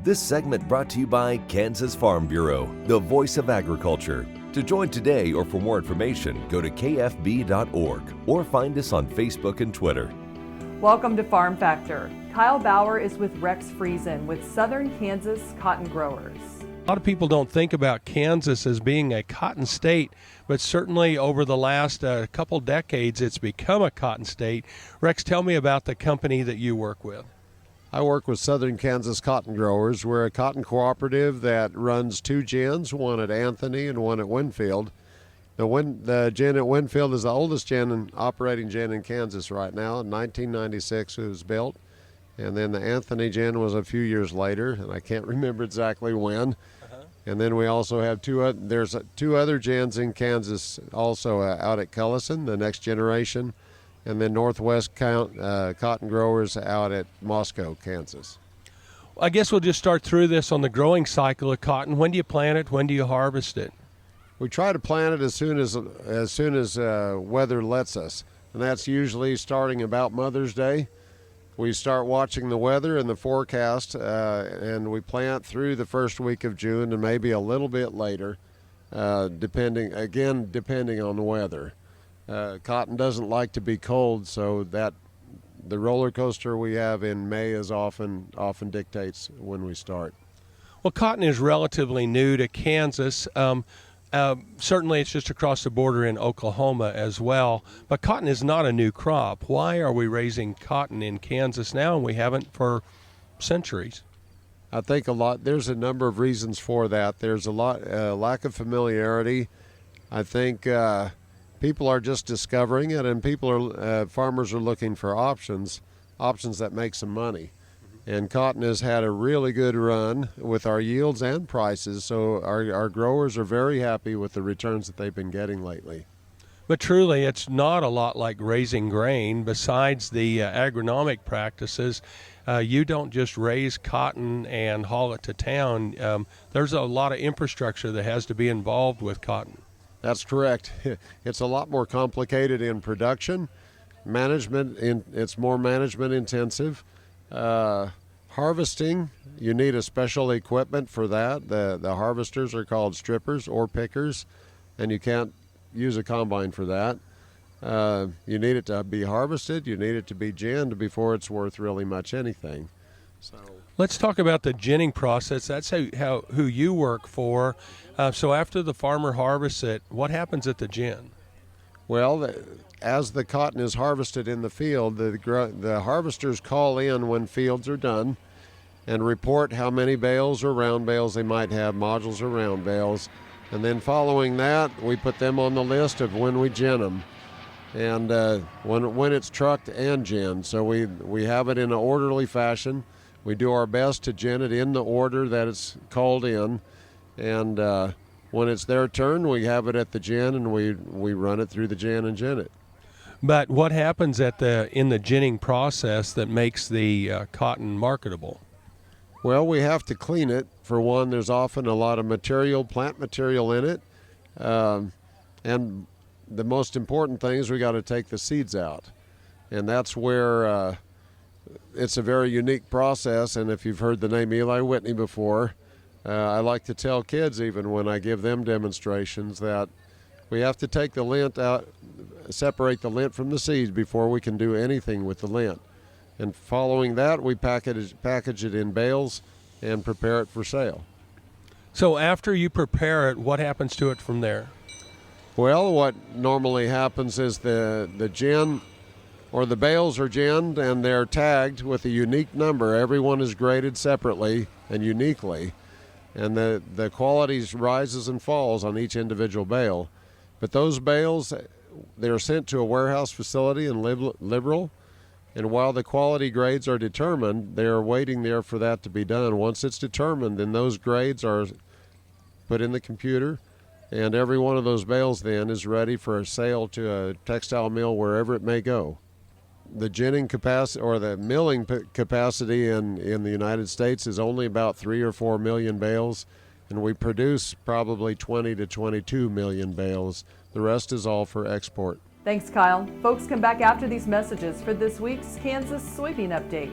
This segment brought to you by Kansas Farm Bureau, the voice of agriculture. To join today or for more information, go to kfb.org or find us on Facebook and Twitter. Welcome to Farm Factor. Kyle Bauer is with Rex Friesen with Southern Kansas Cotton Growers. A lot of people don't think about Kansas as being a cotton state, but certainly over the last couple decades, it's become a cotton state. Rex, tell me about the company that you work with. I work with Southern Kansas Cotton Growers. We're a cotton cooperative that runs two gins, one at Anthony and one at Winfield. The gin at Winfield is the oldest operating gin in Kansas right now. In 1996 it was built. And then the Anthony gin was a few years later, and I can't remember exactly when. And then we also have two other gins in Kansas also out at Cullison, the next generation. And then Northwest Cotton Growers out at Moscow, Kansas. I guess we'll just start through this on the growing cycle of cotton. When do you plant it? When do you harvest it? We try to plant it as soon as weather lets us, and that's usually starting about Mother's Day. We start watching the weather and the forecast, and we plant through the first week of June and maybe a little bit later, depending on the weather. Cotton doesn't like to be cold, so that the roller coaster we have in May is often dictates when we start. Well, cotton is relatively new to Kansas. Certainly it's just across the border in Oklahoma as well, but cotton is not a new crop. Why are we raising cotton in Kansas now and we haven't for centuries? I think there's a number of reasons for that. There's a lack of familiarity. I think people are just discovering it, and farmers are looking for options that make some money. And cotton has had a really good run with our yields and prices, so our growers are very happy with the returns that they've been getting lately. But truly, it's not a lot like raising grain. Besides the agronomic practices, you don't just raise cotton and haul it to town. There's a lot of infrastructure that has to be involved with cotton. That's correct. It's a lot more complicated in production. It's more management intensive. Harvesting, you need a special equipment for that. The harvesters are called strippers or pickers, and you can't use a combine for that. You need it to be harvested, you need it to be ginned before it's worth really much anything. So let's talk about the ginning process. That's who you work for. So after the farmer harvests it, what happens at the gin? Well, as the cotton is harvested in the field, the harvesters call in when fields are done and report how many bales or round bales they might have, modules or round bales. And then following that, we put them on the list of when we gin them and when it's trucked and ginned. So we have it in an orderly fashion. We do our best to gin it in the order that it's called in. And when it's their turn, we have it at the gin, and we run it through the gin and gin it. But what happens in the ginning process that makes the cotton marketable? Well, we have to clean it. For one, there's often a lot of plant material in it. And the most important thing is we got to take the seeds out. And that's where it's a very unique process. And if you've heard the name Eli Whitney before, I like to tell kids, even when I give them demonstrations, that we have to take the lint out, separate the lint from the seeds before we can do anything with the lint. And following that, we package it in bales and prepare it for sale. So after you prepare it, what happens to it from there? Well, what normally happens is the gin or the bales are ginned and they're tagged with a unique number. Everyone is graded separately and uniquely. And the quality rises and falls on each individual bale. But those bales, they're sent to a warehouse facility in Liberal, and while the quality grades are determined, they're waiting there for that to be done. Once it's determined, then those grades are put in the computer, and every one of those bales then is ready for a sale to a textile mill wherever it may go. The ginning capacity or the milling capacity in the United States is only about 3 or 4 million bales, and we produce probably 20 to 22 million bales. The rest is all for export. Thanks, Kyle. Folks, come back after these messages for this week's Kansas Soybean Update.